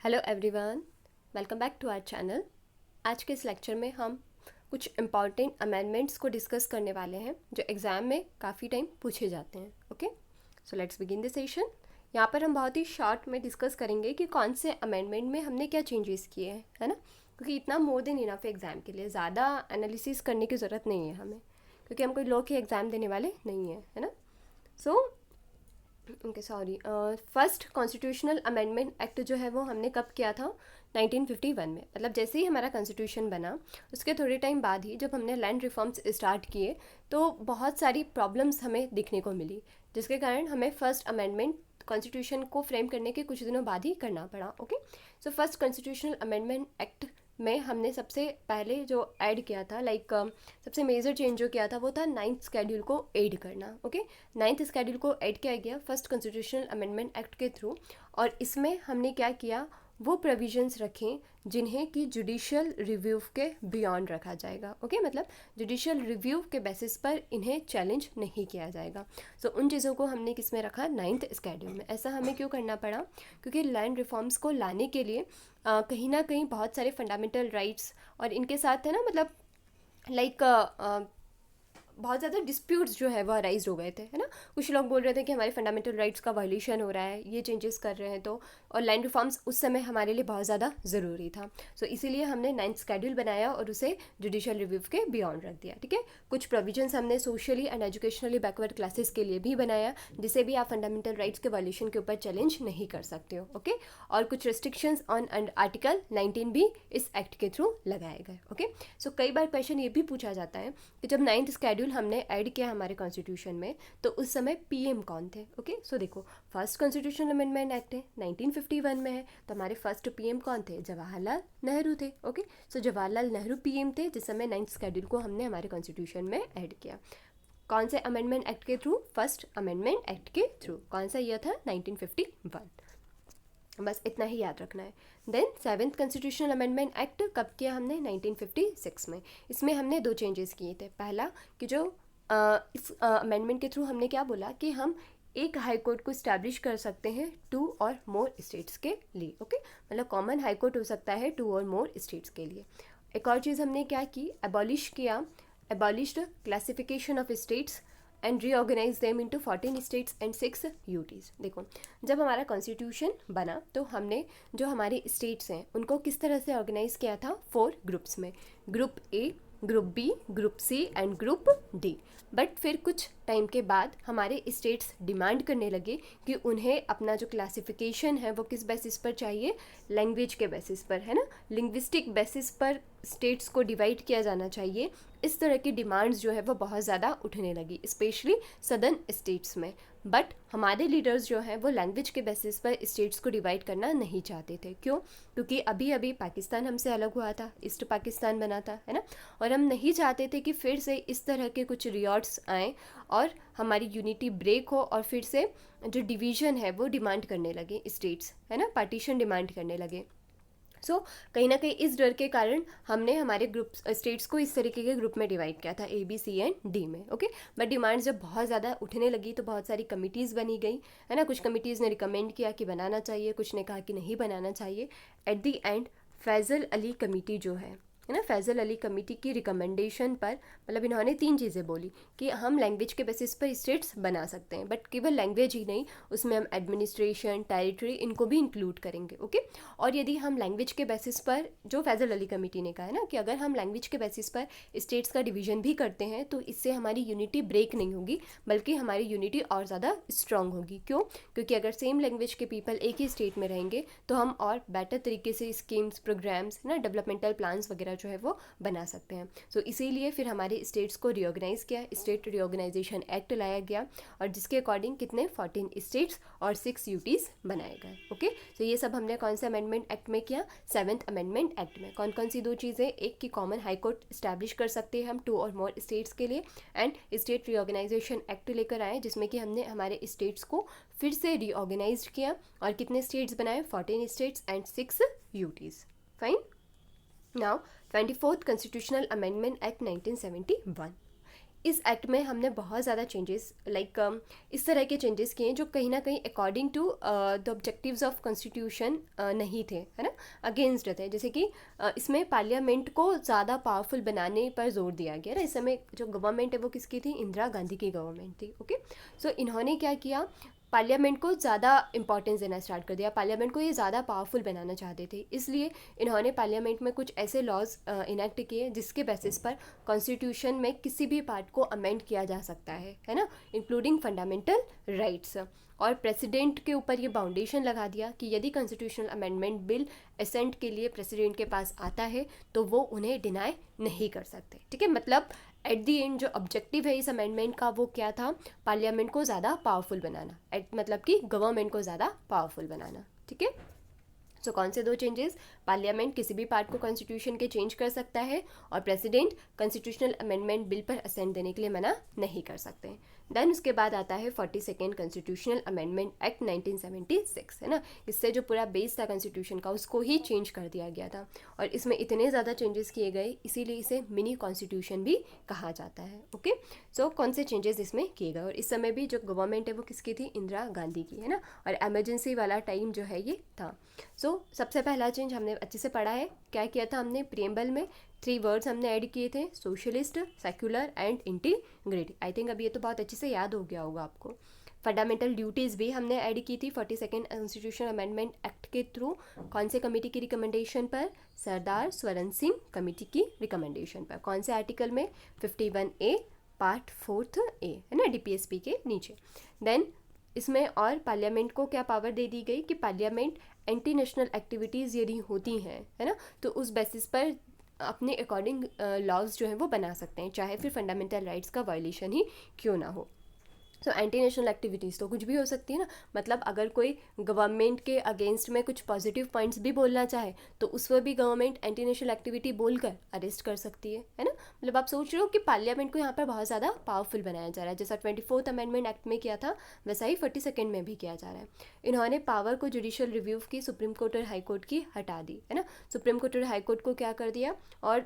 Hello everyone, welcome back to our channel. आज के इस लेक्चर में हम कुछ इम्पॉर्टेंट अमेंडमेंट्स को डिस्कस करने वाले हैं जो एग्ज़ाम में काफ़ी टाइम पूछे जाते हैं। Okay, so let's begin the session. यहाँ पर हम बहुत ही शॉर्ट में डिस्कस करेंगे कि कौन से अमेंडमेंट में हमने क्या चेंजेस किए हैं, है ना, क्योंकि इतना मोर देन इनफ है एग्ज़ाम के लिए, ज़्यादा एनालिसिस करने की ज़रूरत नहीं है हमें, क्योंकि हम कोई लॉ के एग्ज़ाम देने वाले नहीं हैं, है ना। So okay sorry, first constitutional amendment act जो है वो हमने कब किया था? 1951 में। मतलब जैसे ही हमारा कॉन्स्टिट्यूशन बना उसके थोड़े टाइम बाद ही जब हमने लैंड रिफॉर्म्स स्टार्ट किए तो बहुत सारी प्रॉब्लम्स हमें दिखने को मिली, जिसके कारण हमें फर्स्ट अमेंडमेंट कॉन्स्टिट्यूशन को फ्रेम करने के कुछ दिनों बाद ही करना पड़ा। Okay, so first constitutional amendment act में हमने सबसे पहले जो ऐड किया था, सबसे मेजर चेंज जो किया था वो था नाइन्थ स्केड्यूल को ऐड करना। ओके, नाइन्थ स्केड्यूल को ऐड किया गया फर्स्ट कॉन्स्टिट्यूशनल अमेंडमेंट एक्ट के थ्रू, और इसमें हमने क्या किया, वो प्रोविजंस रखें जिन्हें कि जुडिशियल रिव्यू के बियॉन्ड रखा जाएगा। ओके, मतलब जुडिशियल रिव्यू के बेसिस पर इन्हें चैलेंज नहीं किया जाएगा। सो उन चीज़ों को हमने किस में रखा? नाइन्थ स्केड्यूल में। ऐसा हमें क्यों करना पड़ा? क्योंकि लैंड रिफॉर्म्स को लाने के लिए कहीं ना कहीं बहुत सारे फंडामेंटल राइट्स और इनके साथ है ना, मतलब लाइक बहुत ज़्यादा डिस्प्यूट्स जो है वो अराइज हो गए थे, है ना। कुछ लोग बोल रहे थे कि हमारे फंडामेंटल राइट्स का वायलेशन हो रहा है, ये चेंजेस कर रहे हैं तो, और लैंड रिफॉर्म्स उस समय हमारे लिए बहुत ज़्यादा ज़रूरी था। सो इसीलिए हमने नाइन्थ स्केड्यूल बनाया और उसे जुडिशियल रिव्यू के बियॉन्ड रख दिया। ठीक है, कुछ प्रोविजंस हमने socially and educationally backward classes के लिए भी बनाया, जिसे भी आप फंडामेंटल राइट्स के वायलेशन के ऊपर चैलेंज नहीं कर सकते हो। ओके, और कुछ रिस्ट्रिक्शंस ऑन आर्टिकल 19 भी इस एक्ट के थ्रू लगाए गए। ओके, सो कई बार क्वेश्चन ये भी पूछा जाता है कि जब नाइन्थ स्केड्यूल हमने ऐड किया हमारे कॉन्स्टिट्यूशन में तो उस समय पीएम कौन थे? ओके, सो देखो, फर्स्ट कॉन्स्टिट्यूशनल अमेंडमेंट एक्ट है 1951 में है, तो हमारे फर्स्ट पीएम कौन थे? जवाहरलाल नेहरू थे। ओके, सो जवाहरलाल नेहरू पीएम थे जिस समय नाइन्थ स्केड्यूल को हमने हमारे कॉन्स्टिट्यूशन में ऐड किया। कौन से अमेंडमेंट एक्ट के थ्रू? फर्स्ट अमेंडमेंट एक्ट के थ्रू। कौन सा ईयर था? 1951। बस इतना ही याद रखना है। Then seventh constitutional amendment act कब किया हमने? 1956 में। इसमें हमने दो चेंजेस किए थे। पहला कि जो इस अमेंडमेंट के थ्रू हमने क्या बोला कि हम एक हाई कोर्ट को इस्टेब्लिश कर सकते हैं 2 और मोर स्टेट्स के लिए। ओके, मतलब कॉमन हाई कोर्ट हो सकता है 2 और मोर स्टेट्स के लिए। एक और चीज़ हमने क्या की, abolished classification of states and reorganise them into 14 states and 6 UTs. देखो, जब हमारा कॉन्स्टिट्यूशन बना तो हमने जो हमारे स्टेट्स हैं उनको किस तरह से ऑर्गेनाइज किया था? 4 ग्रुप्स में, group A, group B, group C and group D. But फिर कुछ टाइम के बाद हमारे स्टेट्स डिमांड करने लगे कि उन्हें अपना जो क्लासिफिकेशन है वो किस बेसिस पर चाहिए? लैंग्वेज के बेसिस पर, है ना, लिंग्विस्टिक बेसिस पर स्टेट्स को डिवाइड किया जाना चाहिए। इस तरह की डिमांड्स जो है वो बहुत ज़्यादा उठने लगी, स्पेशली सदर्न स्टेट्स में। बट हमारे लीडर्स जो हैं वो लैंग्वेज के बेसिस पर स्टेट्स को डिवाइड करना नहीं चाहते थे। क्यों? क्योंकि अभी अभी पाकिस्तान हमसे अलग हुआ था, ईस्ट पाकिस्तान बना था, है ना, और हम नहीं चाहते थे कि फिर से इस तरह के कुछ रियॉट्स आएँ और हमारी यूनिटी ब्रेक हो और फिर से जो डिवीज़न है वो डिमांड करने लगे स्टेट्स, है ना, पार्टीशन डिमांड करने लगे। सो कहीं ना कहीं इस डर के कारण हमने हमारे ग्रुप स्टेट्स को इस तरीके के ग्रुप में डिवाइड किया था, ए, बी, सी एंड डी में। ओके, बट डिमांड्स जब बहुत ज़्यादा उठने लगी तो बहुत सारी कमिटीज़ बनी गई, है ना। कुछ कमिटीज़ ने रिकमेंड किया कि बनाना चाहिए, कुछ ने कहा कि नहीं बनाना चाहिए। At the end Fazal Ali committee जो है ना, फैज़ल अली कमेटी की रिकमेंडेशन पर, मतलब इन्होंने 3 चीज़ें बोली कि हम लैंग्वेज के बेसिस पर स्टेट्स बना सकते हैं, बट केवल लैंग्वेज ही नहीं, उसमें हम एडमिनिस्ट्रेशन, टेरिटरी, इनको भी इंक्लूड करेंगे। ओके, और यदि हम लैंग्वेज के बेसिस पर, जो फैज़ल अली कमेटी ने कहा है ना कि अगर हम लैंग्वेज के बेसिस पर स्टेट्स का डिवीज़न भी करते हैं तो इससे हमारी यूनिटी ब्रेक नहीं होगी, बल्कि हमारी यूनिटी और ज़्यादा स्ट्रांग होगी। क्यों? क्योंकि अगर सेम लैंग्वेज के पीपल एक ही स्टेट में रहेंगे तो हम और बेटर तरीके से स्कीम्स, प्रोग्राम्स, ना, डेवलपमेंटल प्लान्स वगैरह जो है वो बना सकते हैं। सो इसीलिए फिर हमारे स्टेट्स को रिऑर्गेनाइज किया, स्टेट रिऑर्गेनाइजेशन एक्ट लाया गया, और जिसके अकॉर्डिंग कितने 14 स्टेट्स और 6 यूटीज़ बनाए गए। ओके, तो ये सब हमने कौन से अमेंडमेंट एक्ट में किया? सेवेंथ अमेंडमेंट एक्ट में। कौन कौन सी 2 चीज़ें? एक कि कॉमन हाई कोर्ट इस्टेब्लिश कर सकते हैं हम 2 और मोर स्टेट्स के लिए, एंड स्टेट रिऑर्गेनाइजेशन एक्ट लेकर आए जिसमें कि हमने हमारे स्टेट्स को फिर से रिऑर्गेनाइज किया, और कितने स्टेट्स बनाए? 14 states and 6 UTs. Fine. Now 24th constitutional amendment act 1971। इस एक्ट में हमने बहुत ज़्यादा चेंजेस इस तरह के चेंजेस किए हैं जो कहीं ना कहीं according to the objectives of constitution नहीं थे, है ना, अगेंस्ट थे। जैसे कि इसमें पार्लियामेंट को ज़्यादा पावरफुल बनाने पर जोर दिया गया ना। इस समय जो गवर्नमेंट है वो किसकी थी? इंदिरा गांधी की गवर्नमेंट थी। ओके, सो इन्होंने क्या किया, पार्लियामेंट को ज़्यादा इंपॉर्टेंस देना स्टार्ट कर दिया। पार्लियामेंट को ये ज़्यादा पावरफुल बनाना चाहते थे, इसलिए इन्होंने पार्लियामेंट में कुछ ऐसे लॉज इनेक्ट किए जिसके बेसिस पर कॉन्स्टिट्यूशन में किसी भी पार्ट को अमेंड किया जा सकता है ना, इंक्लूडिंग फंडामेंटल राइट्स। और प्रेसिडेंट के ऊपर ये बाउंडेशन लगा दिया कि यदि कॉन्स्टिट्यूशनल अमेंडमेंट बिल असेंट के लिए प्रेसिडेंट के पास आता है तो वो उन्हें डिनाई नहीं कर सकते। ठीक है, मतलब एट दी एंड जो ऑब्जेक्टिव है इस अमेंडमेंट का वो क्या था? पार्लियामेंट को ज़्यादा पावरफुल बनाना, मतलब कि गवर्नमेंट को ज़्यादा पावरफुल बनाना। ठीक है, सो कौन से दो चेंजेस? पार्लियामेंट किसी भी पार्ट को कॉन्स्टिट्यूशन के चेंज कर सकता है और प्रेसिडेंट कॉन्स्टिट्यूशनल अमेंडमेंट बिल पर असेंट देने के लिए मना नहीं कर सकते। देन उसके बाद आता है 42nd कॉन्स्टिट्यूशनल अमेंडमेंट एक्ट 1976, है ना। इससे जो पूरा बेस था कॉन्स्टिट्यूशन का उसको ही चेंज कर दिया गया था और इसमें इतने ज़्यादा चेंजेस किए गए इसीलिए इसे मिनी कॉन्स्टिट्यूशन भी कहा जाता है। ओके, सो कौन से चेंजेस इसमें किए गए? और इस समय भी जो गवर्नमेंट है वो किसकी थी? इंदिरा गांधी की, है ना। और एमरजेंसी वाला टाइम जो है ये था। सो सबसे पहला चेंज हमने अच्छे से पढ़ा है। क्या किया था हमने? प्रीएम्बल में 3 वर्ड्स हमने ऐड किए थे, socialist, secular and integrity. I think अभी ये तो बहुत अच्छे से याद हो गया होगा आपको। फंडामेंटल ड्यूटीज़ भी हमने ऐड की थी 42nd कॉन्स्टिट्यूशन अमेंडमेंट एक्ट के थ्रू। कौन से कमेटी की रिकमेंडेशन पर? सरदार स्वरण सिंह कमेटी की रिकमेंडेशन पर। कौन से आर्टिकल में? 51A पार्ट 4 ए, है ना, DPSP के नीचे। देन इसमें और पार्लियामेंट को क्या पावर दे दी गई कि पार्लियामेंट एंटी नेशनल एक्टिविटीज़ यदि होती हैं, है ना, तो उस बेसिस पर अपने अकॉर्डिंग लॉज जो हैं वो बना सकते हैं, चाहे फिर फंडामेंटल राइट्स का वायलेशन ही क्यों ना हो। सो एंटी नेशनल एक्टिविटीज़ तो कुछ भी हो सकती है ना, मतलब अगर कोई गवर्नमेंट के अगेंस्ट में कुछ पॉजिटिव पॉइंट्स भी बोलना चाहे तो उस पर भी गवर्नमेंट एंटी नेशनल एक्टिविटी बोलकर अरेस्ट कर सकती है ना। मतलब आप सोच रहे हो कि पार्लियामेंट को यहाँ पर बहुत ज़्यादा पावरफुल बनाया जा रहा है, जैसा 24th अमेंडमेंट एक्ट में किया था वैसा ही 42nd में भी किया जा रहा है। इन्होंने पावर को जुडिशियल रिव्यू की सुप्रीम कोर्ट और हाई कोर्ट की हटा दी, है ना। सुप्रीम कोर्ट और हाई कोर्ट को क्या कर दिया, और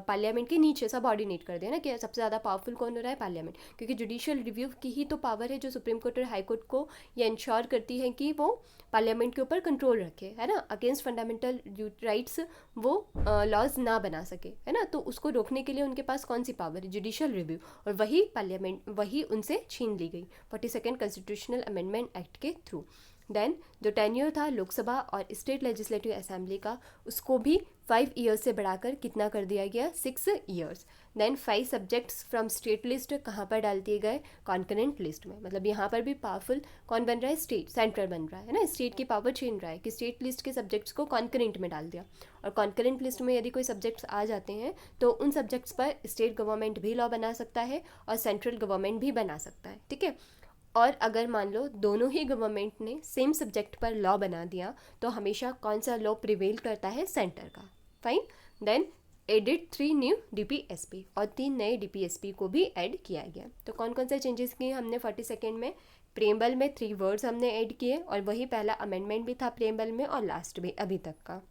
पार्लियामेंट के नीचे सबऑर्डिनेट कर दिया ना, कि सबसे ज़्यादा पावरफुल कौन हो रहा है? पार्लियामेंट, क्योंकि जुडिशियल रिव्यू की ही तो पावर है जो सुप्रीम कोर्ट और हाई कोर्ट को ये इंश्योर करती है कि वो पार्लियामेंट के ऊपर कंट्रोल रखे, है ना, अगेंस्ट फंडामेंटल राइट्स वो लॉज ना बना सके, है ना। तो उसको रोकने के लिए उनके पास कौन सी पावर है? जुडिशियल रिव्यू, और वही पार्लियामेंट वही उनसे छीन ली गई 42nd कॉन्स्टिट्यूशनल अमेंडमेंट एक्ट के थ्रू। देन जो टेन्योर था लोकसभा और स्टेट लेजिस्लेटिव असेंबली का, उसको भी 5 ईयर्स से बढ़ाकर कितना कर दिया गया? 6 years. Then 5 subjects from state list कहाँ पर डाल दिए गए? कॉन्करेंट लिस्ट में। मतलब यहाँ पर भी पावरफुल कौन बन रहा है? स्टेट, सेंट्रल बन रहा है ना, स्टेट की पावर छीन रहा है कि स्टेट लिस्ट के सब्जेक्ट्स को कॉन्करेंट में डाल दिया। और कॉन्करेंट लिस्ट में यदि कोई सब्जेक्ट्स आ जाते हैं तो उन सब्जेक्ट्स पर स्टेट गवर्नमेंट भी लॉ बना सकता है और सेंट्रल गवर्नमेंट भी बना सकता है। ठीक है, और अगर मान लो दोनों ही गवर्नमेंट ने सेम सब्जेक्ट पर लॉ बना दिया तो हमेशा कौन सा लॉ प्रिवेल करता है? सेंटर का। Fine. Then added 3 new DPSP, और 3 नए DPSP को भी ऐड किया गया। तो कौन कौन से चेंजेस किए हमने 42nd में? प्रेम्बल में 3 वर्ड्स हमने ऐड किए और वही पहला अमेंडमेंट भी था प्रेम्बल में और लास्ट भी अभी तक का।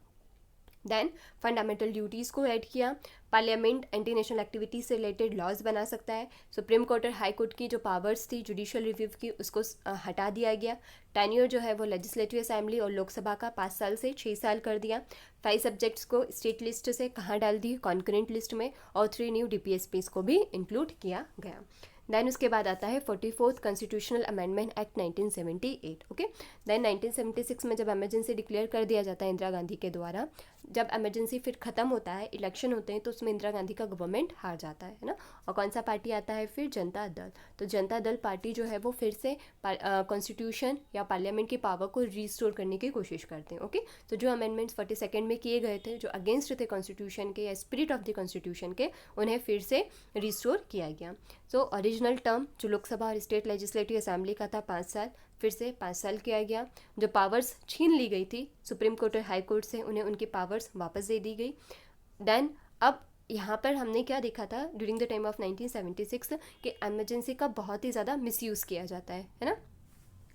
देन फंडामेंटल ड्यूटीज़ को ऐड किया। पार्लियामेंट एंटी नेशनल एक्टिविटीज से रिलेटेड लॉज बना सकता है। सुप्रीम कोर्ट और हाई कोर्ट की जो पावर्स थी जुडिशियल रिव्यू की उसको हटा दिया गया। टेन्योर जो है वो लेजिस्लेटिव असेंबली और लोकसभा का 5 साल से 6 साल कर दिया। 5 सब्जेक्ट्स को स्टेट लिस्ट से कहाँ डाल दी? कॉन्करेंट लिस्ट में। और 3 न्यू DPSPs को भी इंक्लूड किया गया। देन उसके बाद आता है 44th constitutional amendment act 1978। Okay, then 1976 में जब इमरजेंसी डिक्लेयर कर दिया जाता है इंदिरा गांधी के द्वारा, जब इमरजेंसी फिर ख़त्म होता है, इलेक्शन होते हैं, तो उसमें इंदिरा गांधी का गवर्नमेंट हार जाता है ना। और कौन सा पार्टी आता है फिर? जनता दल। तो जनता दल पार्टी जो है वो फिर से कॉन्स्टिट्यूशन या पार्लियामेंट की पावर को रिस्टोर करने की कोशिश करते हैं। ओके, तो जो अमेंडमेंट्स 42nd में किए गए थे जो अगेंस्ट थे कॉन्स्टिट्यूशन के या स्पिरिट ऑफ द कॉन्स्टिट्यूशन के, उन्हें फिर से रिस्टोर किया गया। सो ओरिजिनल टर्म जो लोकसभा और स्टेट लेजिस्लेटिव असेंबली का था 5 साल, फिर से 5 साल किया गया। जो पावर्स छीन ली गई थी सुप्रीम कोर्ट और हाई कोर्ट से, उन्हें उनकी पावर्स वापस दे दी गई। देन अब यहाँ पर हमने क्या देखा था ड्यूरिंग द टाइम ऑफ 1976 कि एमरजेंसी का बहुत ही ज़्यादा मिसयूज़ किया जाता है ना।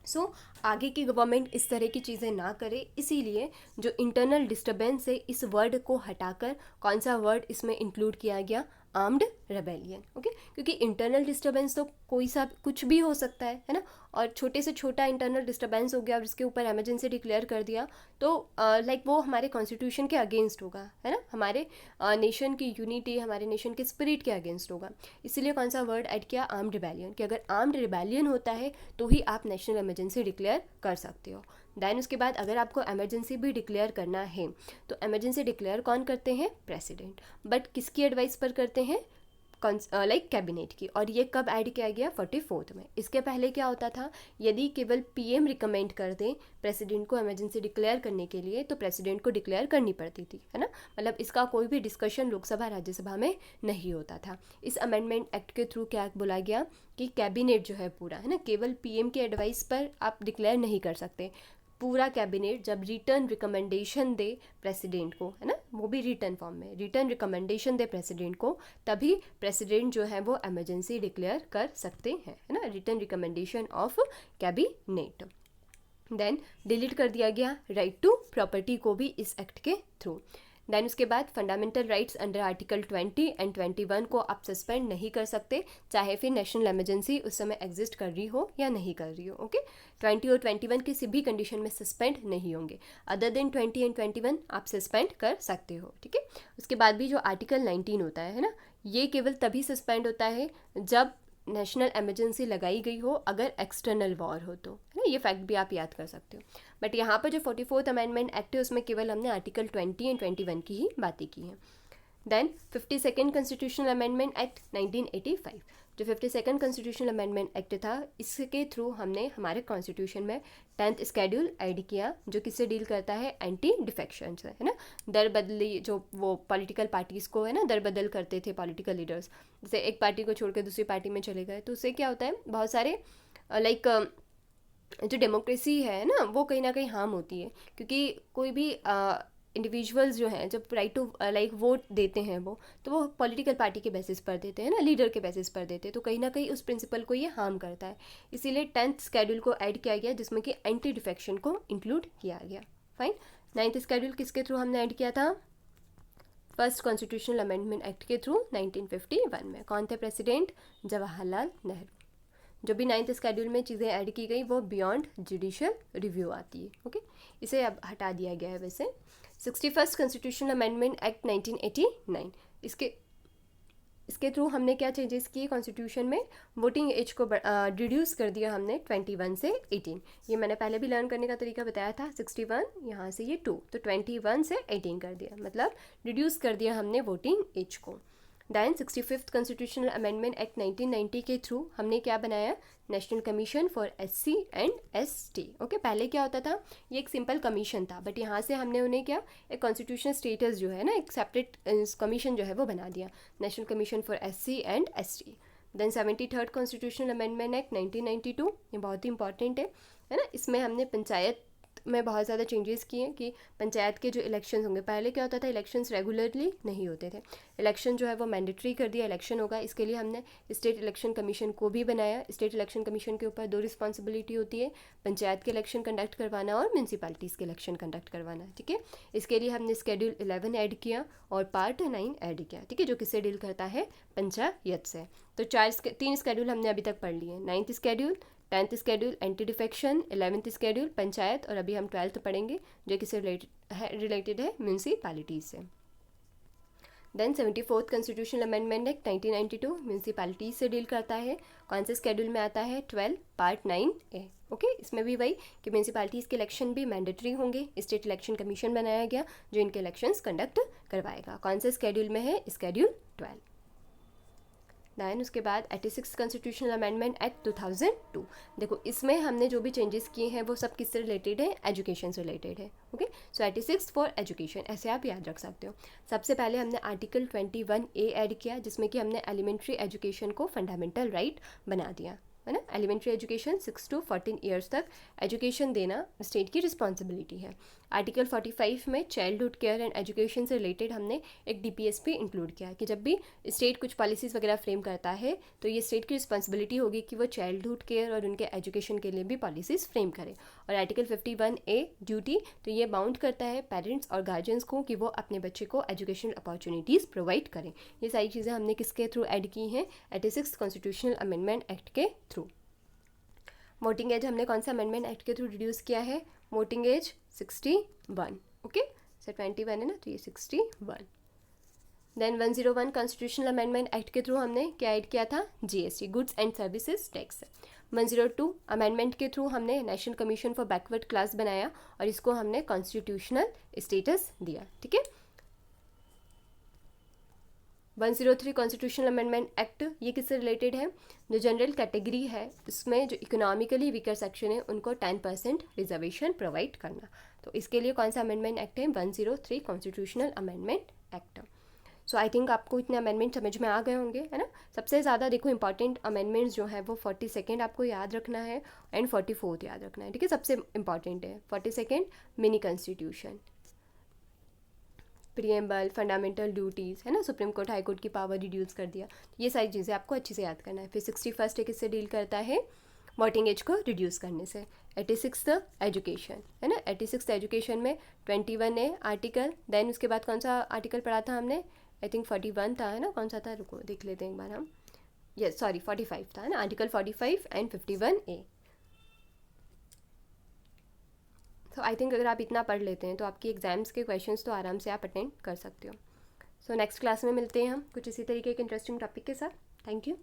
सो आगे की गवर्नमेंट इस तरह की चीज़ें ना करे, इसीलिए जो इंटरनल डिस्टर्बेंस है इस वर्ड को हटाकर कौन सा वर्ड इसमें इंक्लूड किया गया? आर्म्ड रेबेलियन, ओके, क्योंकि इंटरनल डिस्टर्बेंस तो कोई सा कुछ भी हो सकता है ना, और छोटे से छोटा इंटरनल डिस्टर्बेंस हो गया और उसके ऊपर इमरजेंसी डिक्लेयर कर दिया तो लाइक वो हमारे कॉन्स्टिट्यूशन के अगेंस्ट होगा, है ना, हमारे नेशन की यूनिटी, हमारे नेशन के स्पिरिट के अगेंस्ट होगा। इसीलिए कौन सा वर्ड ऐड किया, आर्म्ड रिबेलियन, कि अगर आर्म्ड रिबेलियन होता है तो ही आप नेशनल इमरजेंसी डिक्लेयर कर सकते हो। दैन उसके बाद अगर आपको इमरजेंसी भी डिक्लेयर करना है तो इमरजेंसी डिक्लेयर कौन करते हैं, प्रेसिडेंट, बट किसकी एडवाइस पर करते हैं, लाइक कैबिनेट की। और ये कब ऐड किया गया, 44th में। इसके पहले क्या होता था, यदि केवल पीएम रिकमेंड कर दें प्रेसिडेंट को इमरजेंसी डिक्लेयर करने के लिए तो प्रेसिडेंट को डिक्लेयर करनी पड़ती थी, है ना, मतलब इसका कोई भी डिस्कशन लोकसभा राज्यसभा में नहीं होता था। इस अमेंडमेंट एक्ट के थ्रू क्या बोला गया कि कैबिनेट जो है पूरा, है ना, केवल पीएम के एडवाइस पर आप डिक्लेयर नहीं कर सकते, पूरा कैबिनेट जब रिटर्न रिकमेंडेशन दे प्रेसिडेंट को, है ना, वो भी रिटर्न फॉर्म में रिटर्न रिकमेंडेशन दे प्रेसिडेंट को, तभी प्रेसिडेंट जो है वो इमरजेंसी डिक्लेयर कर सकते हैं, है ना, return recommendation of cabinet. Then delete कर दिया गया राइट टू प्रॉपर्टी को भी इस एक्ट के थ्रू। देन उसके बाद fundamental rights under article 20 and 21 को आप सस्पेंड नहीं कर सकते, चाहे फिर नेशनल इमरजेंसी उस समय एग्जिस्ट कर रही हो या नहीं कर रही हो, ओके। 20 और 21 किसी भी कंडीशन में सस्पेंड नहीं होंगे, अदर देन 20 एंड 21 आप सस्पेंड कर सकते हो, ठीक है। उसके बाद भी जो आर्टिकल 19 होता है ना, ये केवल तभी सस्पेंड होता है जब नेशनल इमरजेंसी लगाई गई हो, अगर एक्सटर्नल वॉर हो तो, है ना, ये फैक्ट भी आप याद कर सकते हो। बट यहाँ पर जो 44th अमेंडमेंट एक्ट है उसमें केवल हमने आर्टिकल 20 एंड 21 की ही बातें की हैं। Then 52nd constitutional amendment act 1985, जो 52nd कॉन्स्टिट्यूशनल अमेंडमेंट एक्ट था, इसके थ्रू हमने हमारे कॉन्स्टिट्यूशन में 10th स्केड्यूल ऐड किया, जो किससे डील करता है, एंटी डिफेक्शन से, है ना, दर बदली, जो वो पॉलिटिकल पार्टीज़ को, है ना, दर बदल करते थे पॉलिटिकल लीडर्स, जैसे एक पार्टी को छोड़कर दूसरी पार्टी में चले गए, तो उससे क्या होता है, बहुत सारे लाइक जो डेमोक्रेसी है ना वो कहीं ना कहीं हार्म होती है, क्योंकि कोई भी इंडिविजुअल्स जो हैं जब राइट टू लाइक वोट देते हैं वो, तो वो पॉलिटिकल पार्टी के बेसिस पर देते हैं ना, लीडर के बेसिस पर देते हैं, तो कहीं ना कहीं उस प्रिंसिपल को ये हार्म करता है। इसीलिए 10th स्केड्यूल को ऐड किया गया जिसमें कि एंटी डिफेक्शन को इंक्लूड किया गया। फाइन। 9th स्केड्यूल किसके थ्रू हमने ऐड किया था, फर्स्ट कॉन्स्टिट्यूशनल अमेंडमेंट एक्ट के थ्रू 1951 में। कौन थे प्रेसिडेंट, जवाहरलाल नेहरू। जो भी 9th स्केड्यूल में चीज़ें ऐड की गई वो बियॉन्ड जुडिशियल रिव्यू आती है, ओके, इसे अब हटा दिया गया है। वैसे 61st कॉन्स्टिट्यूशनल अमेंडमेंट एक्ट 1989, इसके थ्रू हमने क्या चेंजेस किए कॉन्स्टिट्यूशन में, वोटिंग एज को रिड्यूस कर दिया हमने 21 से 18। ये मैंने पहले भी लर्न करने का तरीका बताया था, 61 यहाँ से ये 2, तो 21 से 18 कर दिया, मतलब रिड्यूस कर दिया हमने वोटिंग एज को। Then 65th constitutional amendment act 1990 के थ्रू हमने क्या बनाया, national commission for SC and ST, okay. पहले क्या होता था, ये एक सिंपल कमीशन था, बट यहाँ से हमने उन्हें क्या, एक कॉन्स्टिट्यूशनल स्टेटस जो है ना, एक सेपरेट कमीशन जो है वो बना दिया, national commission for SC and ST। Then 73rd constitutional amendment act 1992, ये बहुत ही इंपॉर्टेंट है ना, इसमें हमने पंचायत में बहुत ज़्यादा चेंजेस किए कि पंचायत के जो इलेक्शंस होंगे, पहले क्या होता था इलेक्शंस रेगुलरली नहीं होते थे, इलेक्शन जो है वो मैंडेटरी कर दिया, इलेक्शन होगा, इसके लिए हमने स्टेट इलेक्शन कमीशन को भी बनाया। स्टेट इलेक्शन कमीशन के ऊपर 2 रिस्पॉन्सिबिलिटी होती है, पंचायत के इलेक्शन कंडक्ट करवाना और म्यूनसिपैलिटीज़ के इलेक्शन कंडक्ट करवाना, ठीक है। इसके लिए हमने स्केड्यूल 11 ऐड किया और पार्ट 9 ऐड किया, ठीक है, जो किससे डील करता है, पंचायत से। तो 3 स्केड्यूल हमने अभी तक पढ़ लिए, 9th schedule, 10th schedule anti defection, 11th schedule panchayat, और अभी हम 12th पढ़ेंगे जो किससे रिलेटेड है म्यूनसिपैलिटीज़ से। Then 74th constitutional amendment act 1992 municipalities से डील करता है, कौन से स्केड्यूल में आता है, 12 पार्ट 9A, ओके। इसमें भी वही कि म्यूनसिपैलिटीज़ के इलेक्शन भी मैंडेटरी होंगे, स्टेट इलेक्शन कमीशन बनाया गया जो इनके इलेक्शंस कंडक्ट करवाएगा, कौन से स्केड्यूल में है, स्केड्यूल 12। दैन उसके बाद 86th कॉन्स्टिट्यूशनल अमेंडमेंट एक्ट 2002, देखो इसमें हमने जो भी चेंजेस किए हैं वो सब किससे रिलेटेड है, एजुकेशन से रिलेटेड है, ओके। सो 86 फॉर एजुकेशन, ऐसे आप याद रख सकते हो। सबसे पहले हमने आर्टिकल 21A ऐड किया जिसमें कि हमने एलिमेंट्री एजुकेशन को फंडामेंटल राइट बना दिया, है ना। एलिमेंट्री एजुकेशन 6 to 14 ईयर्स तक एजुकेशन देना स्टेट की रिस्पॉन्सिबिलिटी है। आर्टिकल 45 में चाइल्डहुड केयर एंड एजुकेशन से रिलेटेड हमने एक DPS भी इंक्लूड किया कि जब भी स्टेट कुछ पॉलिसीज़ वगैरह फ्रेम करता है तो ये स्टेट की रिस्पॉन्सिबिलिटी होगी कि वो चाइल्डहुड केयर और उनके एजुकेशन के लिए भी पॉलिसीज़ फ्रेम करें। और आर्टिकल 51A ड्यूटी, तो ये बाउंड करता है पेरेंट्स और गार्जियंस को कि वो अपने बच्चे को एजुकेशनल अपॉर्चुनिटीज़ प्रोवाइड करें। ये सारी चीज़ें हमने किसके थ्रू ऐड की हैं? 86 कॉन्स्टिट्यूशनल अमेंडमेंट एक्ट के थ्रू। वोटिंग एज हमने कौन सा अमेंडमेंट एक्ट के थ्रू रिड्यूस किया है? Voting as 61। ओके, सर 21 है ना, तो ये 61। देन 101 कॉन्स्टिट्यूशनल अमेंडमेंट एक्ट के थ्रू हमने क्या ऐड किया था? GST, goods and services tax. 102 amendment के थ्रू हमने national commission for backward class बनाया और इसको हमने कॉन्स्टिट्यूशनल स्टेटस दिया। ठीक है। 103 कॉन्स्टिट्यूशनल अमेंडमेंट एक्ट, ये किससे रिलेटेड है? जो जनरल कैटेगरी है उसमें जो इकोनॉमिकली वीकर सेक्शन है उनको 10% रिजर्वेशन प्रोवाइड करना। तो इसके लिए कौन सा अमेंडमेंट एक्ट है? 103 constitutional amendment act. So I think आपको इतने अमेंडमेंट समझ में आ गए होंगे, है ना। सबसे ज़्यादा देखो इंपॉर्टेंट अमेंडमेंट्स जो है वो 42nd आपको याद रखना है एंड 44th याद रखना है। ठीक है, सबसे इंपॉर्टेंट है 42nd mini constitution, preamble, fundamental duties, है ना, सुप्रीम कोर्ट हाई कोर्ट की पावर रिड्यूस कर दिया। ये सारी चीज़ें आपको अच्छे से याद करना है। फिर 61st किससे डील करता है? वोटिंग एज को रिड्यूस करने से। 86 एजुकेशन, है ना, 86 एजुकेशन में 21A आर्टिकल, देन उसके बाद कौन सा आर्टिकल पढ़ा था हमने? आई थिंक 41 था, है ना, कौन सा था, रुको देख लेते हैं एक बार हम। यस सॉरी 45 था, है ना, आर्टिकल 45 एंड 51A। तो आई थिंक अगर आप इतना पढ़ लेते हैं तो आपकी एग्जाम्स के क्वेश्चंस तो आराम से आप अटेंड कर सकते हो। सो नेक्स्ट क्लास में मिलते हैं हम कुछ इसी तरीके के इंटरेस्टिंग टॉपिक के साथ। Thank you.